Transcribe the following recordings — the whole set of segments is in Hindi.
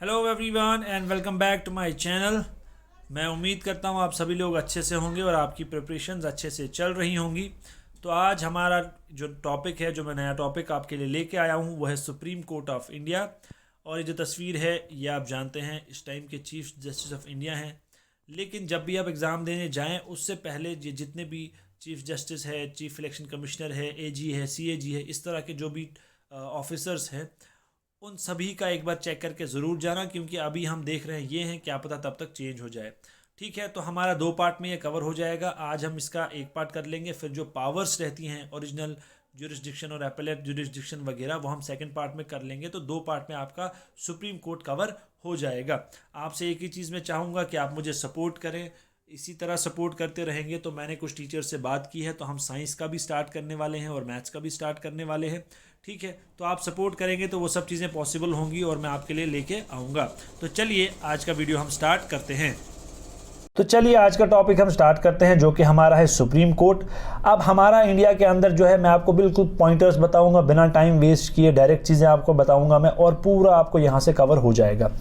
Hello everyone and welcome back to my channel. मैं उम्मीद करता हूँ आप सभी लोग अच्छे से होंगे और आपकी प्रिपरेशंस अच्छे से चल रही होंगी। तो आज हमारा जो टॉपिक है, जो मैं नया टॉपिक आपके लिए लेके आया हूँ, वो है सुप्रीम कोर्ट ऑफ इंडिया। और ये जो तस्वीर है ये आप जानते हैं इस टाइम के चीफ जस्टिस ऑफ इंडिया हैं। लेकिन जब भी आप एग्ज़ाम देने जाएँ उससे पहले ये जितने भी चीफ जस्टिस है, चीफ इलेक्शन कमिश्नर है, एजी है, सीएजी है, इस तरह के जो भी ऑफिसर्स हैं उन सभी का एक बार चेक करके ज़रूर जाना, क्योंकि अभी हम देख रहे हैं ये हैं, क्या पता तब तक चेंज हो जाए। ठीक है, तो हमारा 2 पार्ट में ये कवर हो जाएगा। आज हम इसका एक पार्ट कर लेंगे, फिर जो पावर्स रहती हैं ओरिजिनल जुरिस्डिक्शन और एपेलेट जुरिस्डिक्शन वगैरह वो हम सेकंड पार्ट में कर लेंगे। तो 2 पार्ट में आपका सुप्रीम कोर्ट कवर हो जाएगा। आपसे एक ही चीज़ मैं चाहूँगा कि आप मुझे सपोर्ट करें। इसी तरह सपोर्ट करते रहेंगे तो मैंने कुछ टीचर से बात की है, तो हम साइंस का भी स्टार्ट करने वाले हैं और मैथ्स का भी स्टार्ट करने वाले हैं। ठीक है, तो आप सपोर्ट करेंगे तो वो सब चीज़ें पॉसिबल होंगी और मैं आपके लिए लेके आऊँगा। तो चलिए आज का वीडियो हम स्टार्ट करते हैं। तो चलिए आज का टॉपिक हम स्टार्ट करते हैं, जो कि हमारा है सुप्रीम कोर्ट। अब हमारा इंडिया के अंदर जो है, मैं आपको बिल्कुल पॉइंटर्स बताऊंगा, बिना टाइम वेस्ट किए डायरेक्ट चीज़ें आपको बताऊंगा मैं, और पूरा आपको यहाँ से कवर हो जाएगा।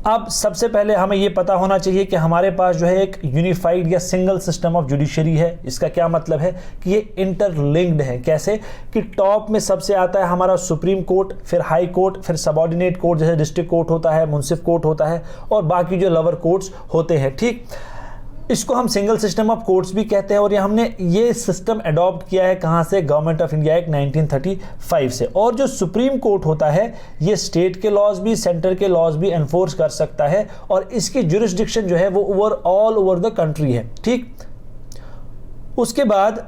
अब सबसे पहले हमें ये पता होना चाहिए कि हमारे पास जो है एक यूनिफाइड या सिंगल सिस्टम ऑफ जुडिशरी है। इसका क्या मतलब है कि ये इंटरलिंक्ड है। कैसे कि टॉप में सबसे आता है हमारा सुप्रीम कोर्ट, फिर हाई कोर्ट, फिर सबऑर्डिनेट कोर्ट जैसे डिस्ट्रिक्ट कोर्ट होता है, मुंसिफ कोर्ट होता है, और बाकी जो लोअर कोर्ट्स होते हैं। ठीक, इसको हम सिंगल सिस्टम ऑफ कोर्ट्स भी कहते हैं। और ये हमने ये सिस्टम अडॉप्ट किया है कहाँ से? गवर्नमेंट ऑफ इंडिया एक्ट 1935 से। और जो सुप्रीम कोर्ट होता है ये स्टेट के लॉज भी, सेंटर के लॉज भी एनफोर्स कर सकता है, और इसकी जुरिस्डिक्शन जो है वो ऑल ओवर द कंट्री है। ठीक, उसके बाद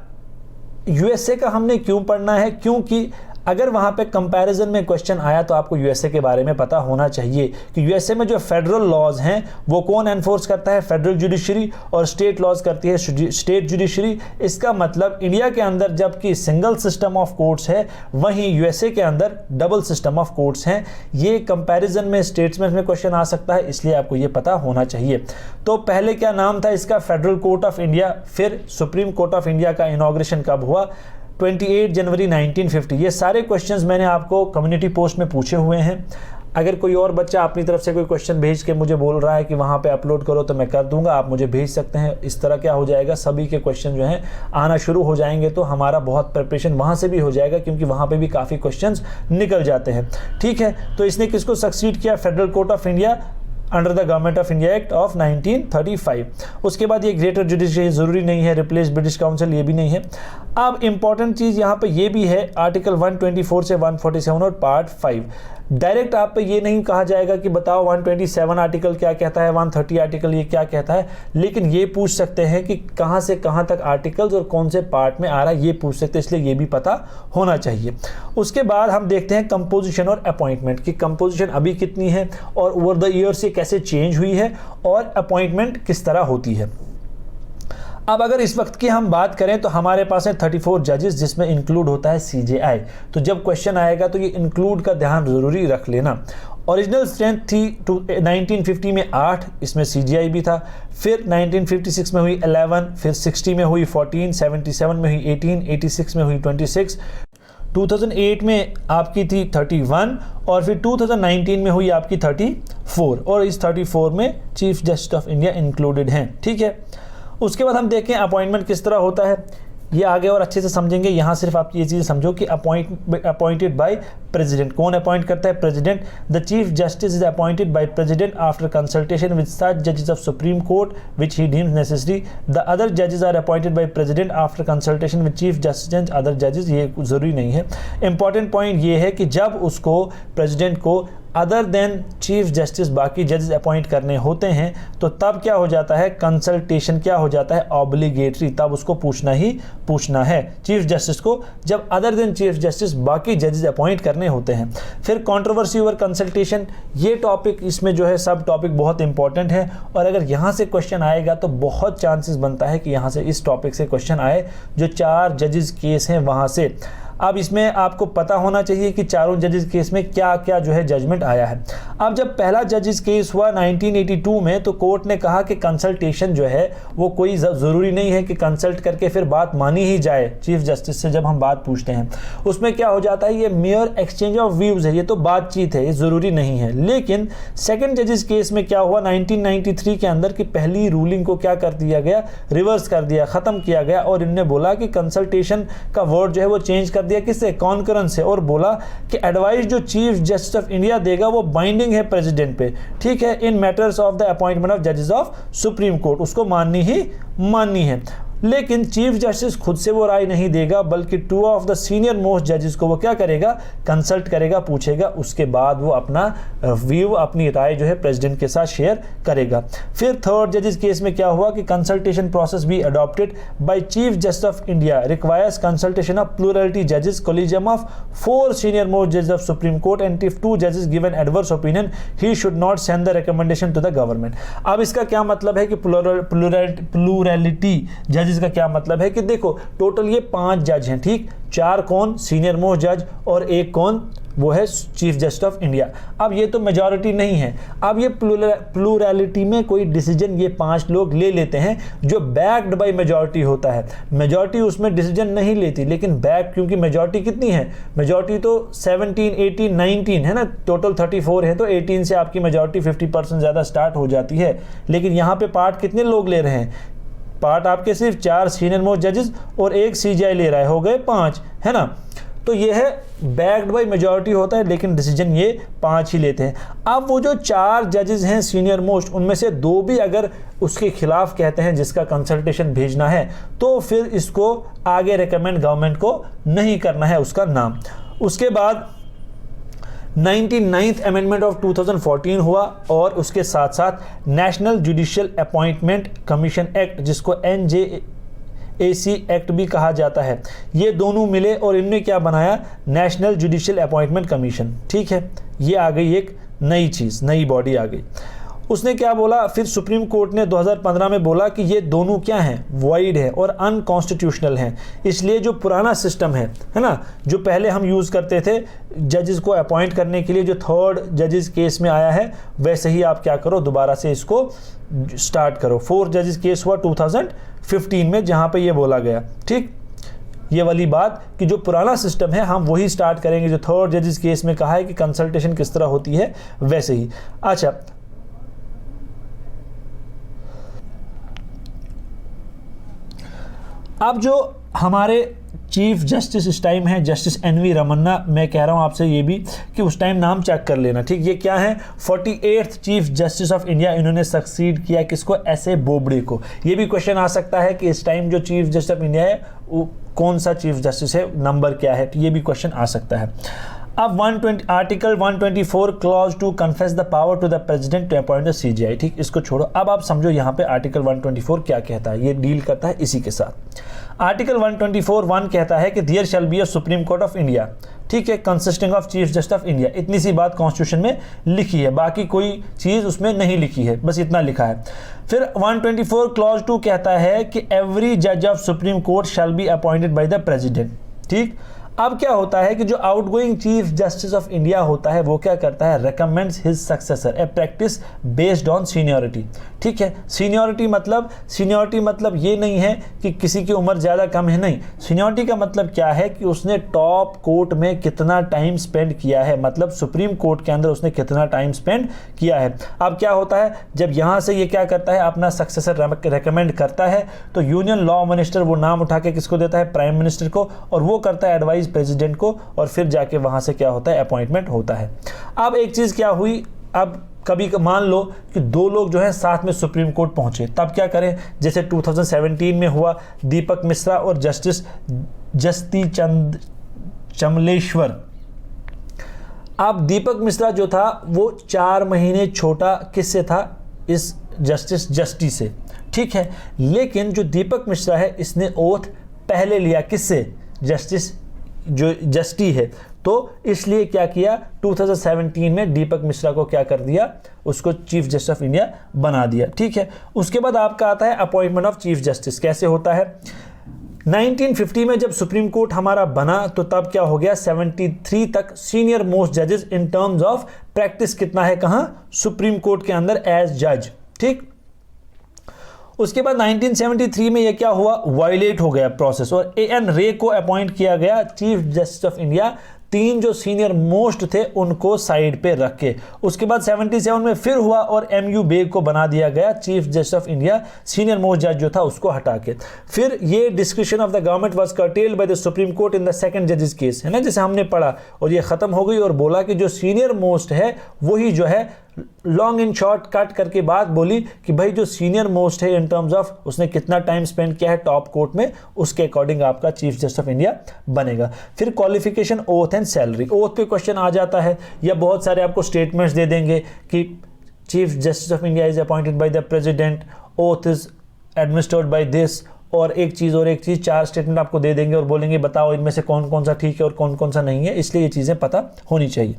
यूएसए का हमने क्यों पढ़ना है? क्योंकि अगर वहाँ पे कंपैरिजन में क्वेश्चन आया तो आपको यूएसए के बारे में पता होना चाहिए कि यूएसए में जो फेडरल लॉज हैं वो कौन एनफोर्स करता है? फेडरल जुडिशरी, और स्टेट लॉज करती है स्टेट जुडिशरी। इसका मतलब इंडिया के अंदर जबकि सिंगल सिस्टम ऑफ कोर्ट्स है, वहीं यूएसए के अंदर डबल सिस्टम ऑफ कोर्ट्स हैं। ये कंपैरिजन में स्टेट्समेंट में क्वेश्चन आ सकता है, इसलिए आपको ये पता होना चाहिए। तो पहले क्या नाम था इसका? Federal court of India. फिर सुप्रीम कोर्ट ऑफ इंडिया का इनॉग्रेशन कब हुआ? 28 जनवरी 1950। ये सारे क्वेश्चंस मैंने आपको कम्युनिटी पोस्ट में पूछे हुए हैं। अगर कोई और बच्चा अपनी तरफ से कोई क्वेश्चन भेज के मुझे बोल रहा है कि वहाँ पे अपलोड करो, तो मैं कर दूंगा, आप मुझे भेज सकते हैं। इस तरह क्या हो जाएगा, सभी के क्वेश्चन जो हैं आना शुरू हो जाएंगे, तो हमारा बहुत प्रिपरेशन वहाँ से भी हो जाएगा, क्योंकि वहाँ पे भी काफ़ी क्वेश्चंस निकल जाते हैं। ठीक है, तो इसने किसको सक्सीड किया? Federal court of India under the government of India act of 1935। उसके बाद ये ग्रेटर जुडिशरी ज़रूरी नहीं है, रिप्लेस ब्रिटिश काउंसिल ये भी नहीं है। अब इंपॉर्टेंट चीज़ यहाँ पे ये भी है, आर्टिकल 124 से 147 और पार्ट 5। डायरेक्ट आप पे ये नहीं कहा जाएगा कि बताओ 127 आर्टिकल क्या कहता है, 130 आर्टिकल ये क्या कहता है, लेकिन ये पूछ सकते हैं कि कहाँ से कहाँ तक आर्टिकल्स और कौन से पार्ट में आ रहा है, ये पूछ सकते हैं, इसलिए ये भी पता होना चाहिए। उसके बाद हम देखते हैं कंपोजिशन और अपॉइंटमेंट की कंपोजिशन अभी कितनी है और ओवर द ईयर से कैसे चेंज हुई है, और अपॉइंटमेंट किस तरह होती है। अब अगर इस वक्त की हम बात करें तो हमारे पास है 34 जजेस, जिसमें इंक्लूड होता है सीजेआई। तो जब क्वेश्चन आएगा तो ये इंक्लूड का ध्यान जरूरी रख लेना। ओरिजिनल स्ट्रेंथ थी 1950 में 8, इसमें सीजीआई भी था। फिर 1956 में हुई 11, फिर 60 में हुई 14, 77 में हुई 18, 86 में हुई 26, 2008 में आपकी थी 31, और फिर 2019 में हुई आपकी 34, और इस 34 में chief justice of India included हैं। ठीक है, उसके बाद हम देखें अपॉइंटमेंट किस तरह होता है, ये आगे और अच्छे से समझेंगे। यहाँ सिर्फ आप ये चीज़ समझो कि अपॉइंटेड बाय प्रेसिडेंट। कौन अपॉइंट करता है? President. The chief justice is appointed by president after consultation with such जजेस of supreme court which he deems necessary. The other जजेस are appointed by president after consultation with chief justice and other जजेस। ये ज़रूरी नहीं है। इंपॉर्टेंट पॉइंट ये है कि जब उसको प्रेसिडेंट को अदर देन चीफ जस्टिस बाकी जजेस अपॉइंट करने होते हैं, तो तब क्या हो जाता है? कंसल्टेशन क्या हो जाता है? ऑब्लिगेटरी। तब उसको पूछना ही पूछना है चीफ जस्टिस को, जब अदर देन चीफ जस्टिस बाकी जजेस अपॉइंट करने होते हैं। फिर कंट्रोवर्सी ओवर कंसल्टेशन, ये टॉपिक इसमें जो है सब टॉपिक बहुत इंपॉर्टेंट है, और अगर यहाँ से क्वेश्चन आएगा तो बहुत चांसेस बनता है कि यहाँ से इस टॉपिक से क्वेश्चन आए, जो 4 जजेस केस हैं वहाँ से। अब इसमें आपको पता होना चाहिए कि चारों जजेस केस में क्या क्या जो है जजमेंट आया है। अब जब पहला जजेस केस हुआ 1982 में, तो कोर्ट ने कहा कि कंसल्टेशन जो है वो कोई ज़रूरी नहीं है कि कंसल्ट करके फिर बात मानी ही जाए। चीफ जस्टिस से जब हम बात पूछते हैं उसमें क्या हो जाता है, ये मेयर एक्सचेंज ऑफ व्यूज़ है, ये तो बातचीत है, ये ज़रूरी नहीं है। लेकिन सेकंड जजेस केस में क्या हुआ 1993 के अंदर कि पहली रूलिंग को क्या कर दिया गया, रिवर्स कर दिया, ख़त्म किया गया, और इनने बोला कि कंसल्टेशन का वर्ड जो है वो चेंज कर दिया, किससे, कॉन्करेंस से, और बोला कि एडवाइस जो चीफ जस्टिस ऑफ इंडिया देगा वो बाइंडिंग है प्रेसिडेंट पे, ठीक है, in matters of the appointment of जजेस ऑफ सुप्रीम कोर्ट, उसको माननी है। लेकिन चीफ जस्टिस खुद से वो राय नहीं देगा, बल्कि 2 ऑफ द सीनियर मोस्ट जजेस को वो क्या करेगा, कंसल्ट करेगा, पूछेगा, उसके बाद वो अपना व्यू, अपनी राय जो है प्रेसिडेंट के साथ शेयर करेगा। फिर थर्ड जजेस केस में क्या हुआ कि consultation process be adopted by chief justice of India requires consultation of plurality जजेस, कोलिजियम ऑफ 4 सीनियर मोस्ट जजेस of supreme court, and if 2 जजेस given adverse opinion he should not send the recommendation to the government. अब इसका क्या मतलब है कि प्लूरलिटी जजेस का क्या मतलब है कि देखो टोटल ये 5 जज हैं, ठीक, 4 कौन, सीनियर मोस्ट जज, और 1 कौन, वो है चीफ जस्टिस ऑफ इंडिया। अब ये तो मेजॉरिटी नहीं है, अब ये प्लूरलिटी में कोई डिसीजन ये 5 लोग ले लेते हैं जो बैक्ड बाय मेजॉरिटी होता है। मेजॉरिटी उसमें डिसीजन नहीं लेती, लेकिन बैक, क्योंकि मेजॉरिटी कितनी है, मेजॉरिटी तो 17, 18, 19 है ना, टोटल 34 है, तो 18 से आपकी मेजॉरिटी 50% ज़्यादा स्टार्ट हो जाती है। लेकिन यहाँ पे पार्ट कितने लोग ले रहे हैं, पार्ट आपके सिर्फ 4 सीनियर मोस्ट जजेस और 1 सीजीआई ले रहा है, हो गए 5, है ना। तो ये है बैक्ड बाय मेजॉरिटी होता है, लेकिन डिसीजन ये 5 ही लेते हैं। अब वो जो 4 जजेस हैं सीनियर मोस्ट, उनमें से 2 भी अगर उसके खिलाफ कहते हैं जिसका कंसल्टेशन भेजना है, तो फिर इसको आगे रिकमेंड गवर्नमेंट को नहीं करना है उसका नाम। उसके बाद 99th अमेंडमेंट ऑफ 2014 हुआ, और उसके साथ साथ national judicial appointment commission act, जिसको NJAC एक्ट भी कहा जाता है, ये दोनों मिले और इनने क्या बनाया, नेशनल जुडिशियल अपॉइंटमेंट कमीशन, ठीक है। ये आ गई एक नई चीज़, नई बॉडी आ गई। उसने क्या बोला, फिर सुप्रीम कोर्ट ने 2015 में बोला कि ये दोनों क्या हैं, वॉइड है और अनकॉन्स्टिट्यूशनल हैं। इसलिए जो पुराना सिस्टम है ना, जो पहले हम यूज़ करते थे जजेस को अपॉइंट करने के लिए, जो थर्ड जजेस केस में आया है, वैसे ही आप क्या करो, दोबारा से इसको स्टार्ट करो। 4 जजेस केस हुआ 2015 में, जहाँ पे ये बोला गया, ठीक, ये वाली बात कि जो पुराना सिस्टम है हम वही स्टार्ट करेंगे, जो थर्ड जजेस केस में कहा है कि कंसल्टेशन किस तरह होती है वैसे ही। अच्छा, अब जो हमारे चीफ जस्टिस इस टाइम है जस्टिस NV रमन्ना, मैं कह रहा हूँ आपसे ये भी कि उस टाइम नाम चेक कर लेना, ठीक। ये क्या है, 48th chief justice of India, इन्होंने सक्सीड किया किसको, SA बोबडे को। ये भी क्वेश्चन आ सकता है कि इस टाइम जो चीफ जस्टिस ऑफ इंडिया है वो कौन सा चीफ जस्टिस है, नंबर क्या है, तो ये भी क्वेश्चन आ सकता है। अब article 124 clause 2 confers the power to the president to appoint the CGI, ठीक, इसको छोड़ो। अब आप समझो यहाँ पे आर्टिकल 124 क्या कहता है, ये डील करता है इसी के साथ। आर्टिकल 124(1) कहता है कि there shall be a supreme court of India, ठीक है, consisting of chief justice of India. इतनी सी बात कॉन्स्टिट्यूशन में लिखी है, बाकी कोई चीज़ उसमें नहीं लिखी है, बस इतना लिखा है। फिर 124 क्लॉज 2 कहता है कि एवरी जज of supreme court shall be appointed by the president, ठीक। अब क्या होता है कि जो outgoing chief justice of India होता है वो क्या करता है, recommends his successor, A practice based on seniority, ठीक है। सीनियरिटी मतलब ये नहीं है कि किसी की उम्र ज़्यादा कम है, नहीं। सीनियरिटी का मतलब क्या है कि उसने टॉप कोर्ट में कितना टाइम स्पेंड किया है, मतलब सुप्रीम कोर्ट के अंदर उसने कितना टाइम स्पेंड किया है। अब क्या होता है, जब यहाँ से ये क्या करता है, अपना सक्सेसर रेकमेंड करता है, तो यूनियन लॉ मिनिस्टर वो नाम उठा के किसको देता है, प्राइम मिनिस्टर को, और वो करता है एडवाइस प्रेसिडेंट को, और फिर जाके वहां से क्या होता है, अपॉइंटमेंट होता है। अब एक चीज क्या हुई, अब कभी मान लो कि 2 लोग जो है साथ में सुप्रीम कोर्ट पहुंचे, तब क्या करें, जैसे 2017 में हुआ, दीपक मिश्रा और जस्टिस जस्ती चंद चमलेश्वर। अब दीपक मिश्रा जो था वो 4 महीने छोटा किससे था, इस जस्टी से, ठीक है। लेकिन जो दीपक मिश्रा है इसने ओथ पहले लिया, किससे, जस्टिस जो जस्टी है, तो इसलिए क्या किया, 2017 में दीपक मिश्रा को क्या कर दिया, उसको चीफ जस्टिस ऑफ इंडिया बना दिया, ठीक है। उसके बाद आपका आता है अपॉइंटमेंट ऑफ चीफ जस्टिस, कैसे होता है। 1950 में जब सुप्रीम कोर्ट हमारा बना तो तब क्या हो गया, 73 तक सीनियर मोस्ट जजेस इन टर्म्स ऑफ प्रैक्टिस कितना है, कहां, सुप्रीम कोर्ट के अंदर एज जज, ठीक। उसके बाद 1973 में ये क्या हुआ, वायलेट हो गया प्रोसेस और एएन रे को अपॉइंट किया गया चीफ जस्टिस ऑफ इंडिया। 3 जो सीनियर मोस्ट थे उनको साइड पे रख के। उसके बाद 77 में फिर हुआ और एमयू बेग को बना दिया गया chief justice of India, senior most जज जो था उसको हटा के। फिर ये description of the government was curtailed by the supreme court in the second जजेस केस, है ना, जैसे हमने पढ़ा, और ये खत्म हो गई और बोला कि जो सीनियर मोस्ट है वही जो है लॉन्ग इन शॉर्ट कट करके बात बोली कि भाई जो सीनियर मोस्ट है इन टर्म्स ऑफ उसने कितना टाइम स्पेंड किया है टॉप कोर्ट में, उसके अकॉर्डिंग आपका चीफ जस्टिस ऑफ इंडिया बनेगा। फिर qualification, oath and salary. Oath पे क्वेश्चन आ जाता है या बहुत सारे आपको स्टेटमेंट्स दे देंगे कि chief justice of India is appointed by the president, oath is administered by this, और एक चीज़ 4 स्टेटमेंट आपको दे देंगे और बोलेंगे बताओ इनमें से कौन कौन सा ठीक है और कौन कौन सा नहीं है, इसलिए ये चीज़ें पता होनी चाहिए।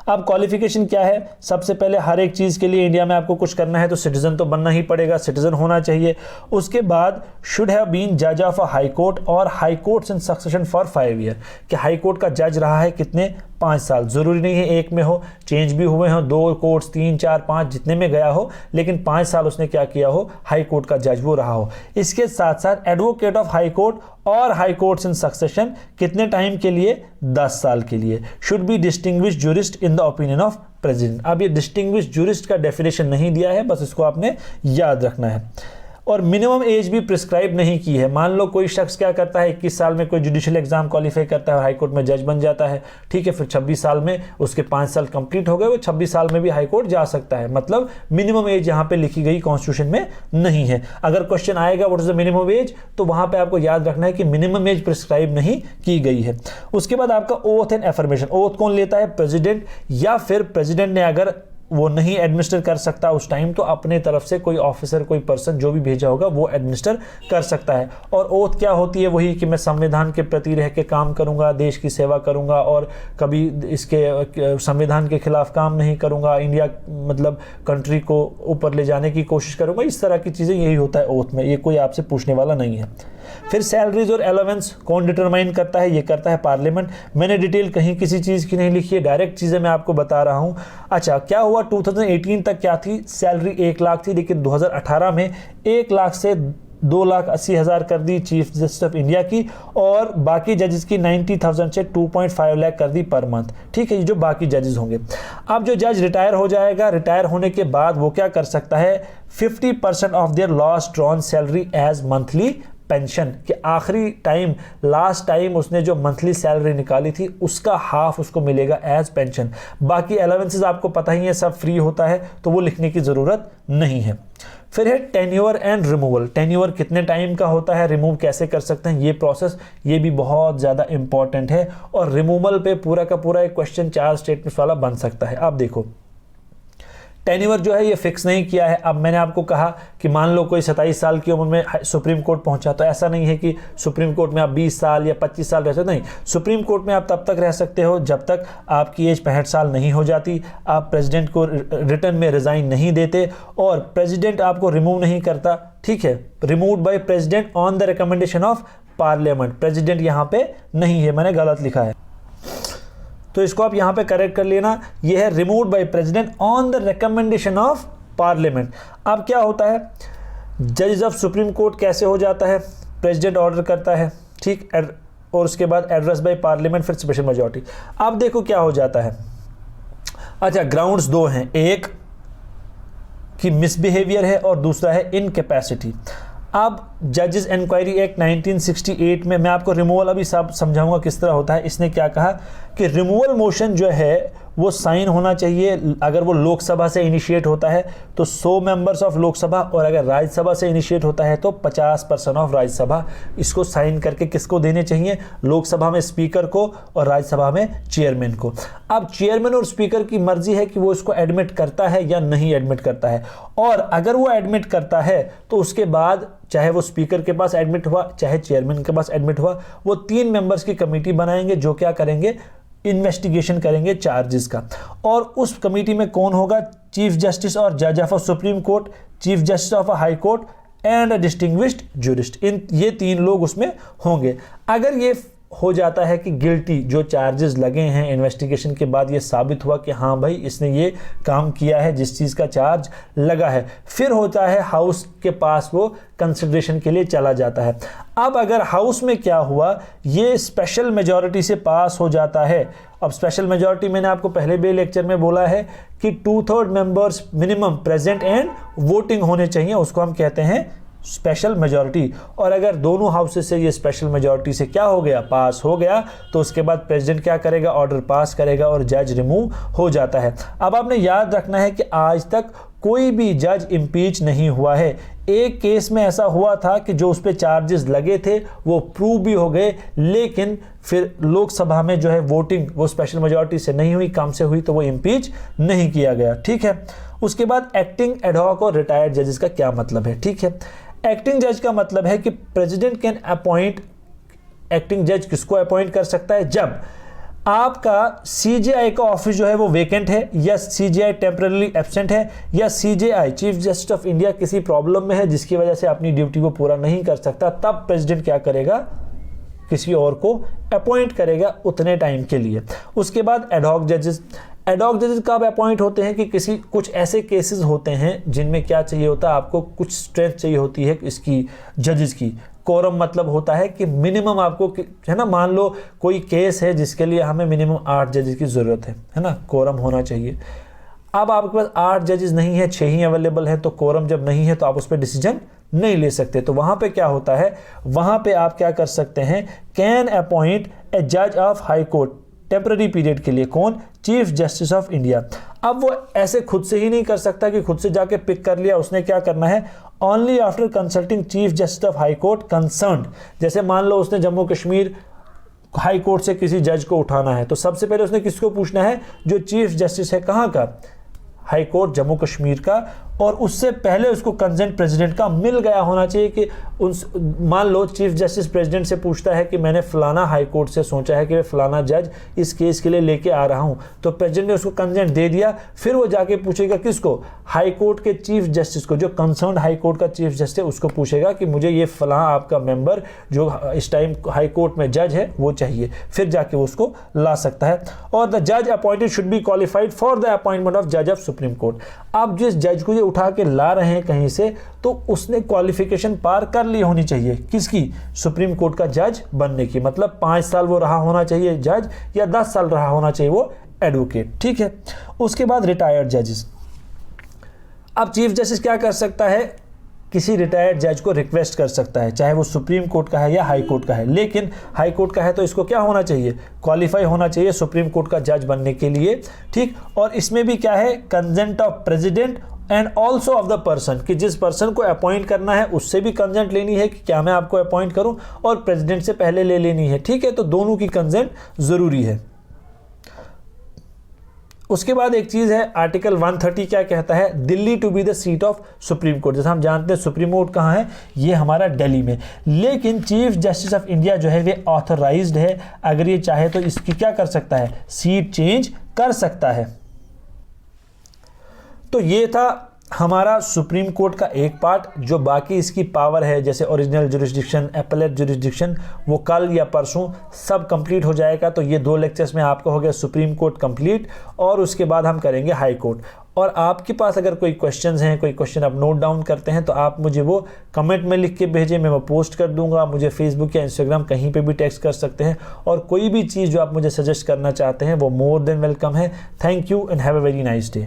अब क्वालिफिकेशन क्या है, सबसे पहले हर एक चीज़ के लिए इंडिया में आपको कुछ करना है तो सिटीजन तो बनना ही पड़ेगा, सिटीजन होना चाहिए। उसके बाद शुड हैव बीन जज ऑफ अ हाई कोर्ट और high courts in succession for 5 year, कि हाई कोर्ट का जज रहा है कितने, 5 साल। ज़रूरी नहीं है एक में हो, चेंज भी हुए हों, 2 कोर्ट्स 3 4 5 जितने में गया हो, लेकिन 5 साल उसने क्या किया हो, हाई कोर्ट का जज वो रहा हो। इसके साथ साथ एडवोकेट ऑफ हाई कोर्ट और हाई कोर्ट्स इन सक्सेशन कितने टाइम के लिए, 10 साल के लिए। Should be distinguished jurist in the opinion of president. अब ये डिस्टिंग्विश्ड जूरिस्ट का डेफिनेशन नहीं दिया है, बस इसको आपने याद रखना है। और मिनिमम एज भी प्रिस्क्राइब नहीं की है। मान लो कोई शख्स क्या करता है, 21 साल में कोई जुडिशियल एग्जाम क्वालिफाई करता है और हाई कोर्ट में जज बन जाता है, ठीक है, फिर 26 साल में उसके 5 साल कंप्लीट हो गए, वो 26 साल में भी हाई कोर्ट जा सकता है। मतलब मिनिमम एज यहाँ पे लिखी गई कॉन्स्टिट्यूशन में नहीं है। अगर क्वेश्चन आएगा what is the minimum age, तो वहां पे आपको याद रखना है कि मिनिमम एज प्रिस्क्राइब नहीं की गई है। उसके बाद आपका ओथ एंड एफर्मेशन। ओथ कौन लेता है, प्रेसिडेंट, या फिर प्रेसिडेंट ने अगर वो नहीं एडमिनिस्टर कर सकता उस टाइम तो अपने तरफ से कोई ऑफिसर, कोई पर्सन जो भी भेजा होगा वो एडमिनिस्टर कर सकता है। और ओथ क्या होती है, वही कि मैं संविधान के प्रति रह के काम करूंगा, देश की सेवा करूंगा और कभी इसके संविधान के खिलाफ काम नहीं करूंगा, इंडिया मतलब कंट्री को ऊपर ले जाने की कोशिश करूंगा, इस तरह की चीज़ें यही होता है ओथ में, ये कोई आपसे पूछने वाला नहीं है। फिर सैलरीज और अलाउंस कौन डिटरमाइन करता है, ये करता है पार्लियामेंट। मैंने डिटेल कहीं किसी चीज़ की नहीं लिखी है, डायरेक्ट चीज़ें मैं आपको बता रहा हूँ। अच्छा, क्या हुआ 2018 तक क्या थी, सैलरी 1 लाख थी, लेकिन 2018 में 1 लाख से 2,80,000 कर दी चीफ जस्टिस ऑफ इंडिया की, और बाकी जजेस की 90,000 से 2.5 लाख कर दी पर मंथ, ठीक है, ये जो बाकी जजेस होंगे। अब जो जज रिटायर हो जाएगा, रिटायर होने के बाद वो क्या कर सकता है, 50% of their last drawn salary as monthly pension, कि आखिरी टाइम, लास्ट टाइम उसने जो मंथली सैलरी निकाली थी उसका हाफ उसको मिलेगा एज पेंशन। बाकी अलाउंसेस आपको पता ही है सब फ्री होता है, तो वो लिखने की ज़रूरत नहीं है। फिर है टेन्योर एंड रिमूवल। टेन्योर कितने टाइम का होता है, रिमूव कैसे कर सकते हैं, ये प्रोसेस ये भी बहुत ज़्यादा इंपॉर्टेंट है। और रिमूवल पे पूरा का पूरा एक क्वेश्चन 4 स्टेटमेंट्स वाला बन सकता है। आप देखो, टेन्योर जो है ये फिक्स नहीं किया है। अब मैंने आपको कहा कि मान लो कोई 27 साल की उम्र में सुप्रीम कोर्ट पहुंचा, तो ऐसा नहीं है कि सुप्रीम कोर्ट में आप 20 साल या 25 साल रह सकते, नहीं, सुप्रीम कोर्ट में आप तब तक रह सकते हो जब तक आपकी एज 65 साल नहीं हो जाती, आप प्रेसिडेंट को रिटर्न में रिजाइन नहीं देते और प्रेसिडेंट आपको रिमूव नहीं करता, ठीक है, removed by president on the recommendation of parliament. President यहाँ पे नहीं है, मैंने गलत लिखा है, तो इसको आप यहां पे करेक्ट कर लेना, ये है removed by president on the recommendation of parliament. अब क्या होता है, जजेस ऑफ सुप्रीम कोर्ट कैसे हो जाता है, प्रेसिडेंट ऑर्डर करता है, ठीक, और उसके बाद एड्रेस बाय पार्लियामेंट, फिर स्पेशल मेजॉरिटी। अब देखो क्या हो जाता है। अच्छा, ग्राउंड्स 2 हैं, एक कि मिसबिहेवियर है और दूसरा है इनकैपेसिटी। अब जजेस इंक्वायरी एक्ट 1968 में मैं आपको रिमूवल अभी सब समझाऊंगा किस तरह होता है। इसने क्या कहा कि रिमूवल मोशन जो है वो साइन होना चाहिए, अगर वो लोकसभा से इनिशिएट होता है तो 100 मेंबर्स ऑफ लोकसभा, और अगर राज्यसभा से इनिशिएट होता है तो 50% ऑफ राज्यसभा इसको साइन करके किसको देने चाहिए, लोकसभा में स्पीकर को और राज्यसभा में चेयरमैन को। अब चेयरमैन और स्पीकर की मर्जी है कि वो इसको एडमिट करता है या नहीं एडमिट करता है, और अगर वो एडमिट करता है तो उसके बाद चाहे वो स्पीकर के पास एडमिट हुआ चाहे चेयरमैन के पास एडमिट हुआ, वो 3 मेंबर्स की कमेटी बनाएंगे जो क्या करेंगे, इन्वेस्टिगेशन करेंगे चार्जेस का। और उस कमेटी में कौन होगा, चीफ जस्टिस और जज of supreme Court, chief justice of high court and a distinguished jurist, इन ये 3 लोग उसमें होंगे। अगर ये हो जाता है कि गिल्टी, जो चार्जेस लगे हैं इन्वेस्टिगेशन के बाद ये साबित हुआ कि हाँ भाई इसने ये काम किया है जिस चीज़ का चार्ज लगा है, फिर होता है हाउस के पास वो कंसिडरेशन के लिए चला जाता है। अब अगर हाउस में क्या हुआ, ये स्पेशल मेजॉरिटी से पास हो जाता है। अब स्पेशल मेजॉरिटी मैंने आपको पहले भी लेक्चर में बोला है कि 2/3 members minimum present and voting होने चाहिए, उसको हम कहते हैं स्पेशल मेजॉरिटी। और अगर दोनों हाउसेस से ये स्पेशल मेजॉरिटी से क्या हो गया, पास हो गया, तो उसके बाद प्रेसिडेंट क्या करेगा, ऑर्डर पास करेगा और जज रिमूव हो जाता है। अब आपने याद रखना है कि आज तक कोई भी जज इम्पीच नहीं हुआ है। एक केस में ऐसा हुआ था कि जो उस पर चार्जेस लगे थे वो प्रूव भी हो गए, लेकिन फिर लोकसभा में जो है वोटिंग वो स्पेशल मेजॉरिटी से नहीं हुई, कम से हुई, तो वो इम्पीच नहीं किया गया। ठीक है। उसके बाद एक्टिंग, एडहॉक और रिटायर्ड जजेस का क्या मतलब है। ठीक है, एक्टिंग जज का मतलब है कि प्रेसिडेंट कैन अपॉइंट, एक्टिंग जज किसको अपॉइंट कर सकता है, जब आपका सीजेआई का ऑफिस जो है वो वेकेंट है, या सीजेआई टेम्पररी एब्सेंट है, या CJI chief justice of India किसी प्रॉब्लम में है जिसकी वजह से अपनी ड्यूटी को पूरा नहीं कर सकता, तब प्रेसिडेंट क्या करेगा, किसी और को अपॉइंट करेगा उतने टाइम के लिए। उसके बाद एडहॉक जजेस, एडहॉक जजेस कब अपॉइंट होते हैं कि किसी कुछ ऐसे केसेस होते हैं जिनमें क्या चाहिए होता है, आपको कुछ स्ट्रेंथ चाहिए होती है इसकी जजेस की। कोरम मतलब होता है कि मिनिमम आपको, है ना, मान लो कोई केस है जिसके लिए हमें मिनिमम 8 जजेस की ज़रूरत है ना, कोरम होना चाहिए। अब आपके पास 8 जजेस नहीं है, 6 ही अवेलेबल है, तो कोरम जब नहीं है तो आप उस पर डिसीजन नहीं ले सकते। तो वहाँ पे क्या होता है, वहाँ पे आप क्या कर सकते हैं, कैन अपॉइंट ए जज of high court temporary period के लिए, कौन, चीफ जस्टिस ऑफ इंडिया। अब वो ऐसे खुद से ही नहीं कर सकता कि खुद से जाके पिक कर लिया, उसने क्या करना है, only after consulting chief justice of high court concerned. जैसे मान लो उसने जम्मू कश्मीर हाई कोर्ट से किसी जज को उठाना है, तो सबसे पहले उसने किसको पूछना है, जो चीफ जस्टिस है कहाँ का, हाई कोर्ट जम्मू कश्मीर का, और उससे पहले उसको कंसेंट प्रेसिडेंट का मिल गया होना चाहिए कि मान लो चीफ जस्टिस प्रेसिडेंट से पूछता है कि मैंने फलाना हाई कोर्ट से सोचा है कि मैं फलाना जज इस केस के लिए लेके आ रहा हूं, तो प्रेसिडेंट ने उसको कंसेंट दे दिया, फिर वो जाके पूछेगा किसको, हाई कोर्ट के चीफ जस्टिस को, जो कंसर्न हाई कोर्ट का चीफ जस्टिस, उसको पूछेगा कि मुझे ये फलां आपका मेंबर जो इस टाइम हाई कोर्ट में जज है वो चाहिए, फिर जाके वो उसको ला सकता है। और द जज appointed should be qualified for the appointment of जज ऑफ सुप्रीम कोर्ट। आप जिस जज को ये उठा के ला रहे हैं कहीं से, तो उसने क्वालिफिकेशन पार कर ली होनी चाहिए, किसकी, सुप्रीम कोर्ट का जज बनने की। मतलब 5 साल वो रहा होना चाहिए जज, या 10 साल रहा होना चाहिए वो एडवोकेट। ठीक है। उसके बाद रिटायर्ड जजेस। अब चीफ जस्टिस क्या कर सकता है, किसी रिटायर्ड जज को रिक्वेस्ट कर सकता है, चाहे वो सुप्रीम कोर्ट का है या हाई कोर्ट का है। लेकिन हाई कोर्ट का है तो इसको क्या होना चाहिए, क्वालिफाई होना चाहिए सुप्रीम कोर्ट का जज बनने के लिए। ठीक। और इसमें भी क्या है, consent of president and also of the person, कि जिस पर्सन को अपॉइंट करना है उससे भी कंसेंट लेनी है कि क्या मैं आपको अपॉइंट करूं, और प्रेसिडेंट से पहले ले लेनी है। ठीक है। तो दोनों की कंसेंट जरूरी है। उसके बाद एक चीज है, आर्टिकल 130 क्या कहता है, Delhi to be the seat of supreme court. जैसे हम जानते हैं सुप्रीम कोर्ट कहाँ है, ये हमारा दिल्ली में, लेकिन चीफ जस्टिस ऑफ इंडिया जो है वे ऑथराइज्ड है, अगर ये चाहे तो इसकी क्या कर सकता है, सीट चेंज कर सकता है। तो ये था हमारा सुप्रीम कोर्ट का एक पार्ट। जो बाकी इसकी पावर है, जैसे ओरिजिनल जुरिस्डिक्शन, एपेलेट जुरिस्डिक्शन, वो कल या परसों सब कंप्लीट हो जाएगा। तो ये 2 लेक्चर्स में आपका हो गया सुप्रीम कोर्ट कंप्लीट, और उसके बाद हम करेंगे हाई कोर्ट। और आपके पास अगर कोई क्वेश्चंस हैं, कोई क्वेश्चन आप नोट डाउन करते हैं, तो आप मुझे वो कमेंट में लिख के भेजें, मैं वो पोस्ट कर दूंगा। मुझे फेसबुक या इंस्टाग्राम कहीं पे भी टेक्स्ट कर सकते हैं, और कोई भी चीज़ जो आप मुझे सजेस्ट करना चाहते हैं वो मोर देन वेलकम है। Thank you and have a very nice day.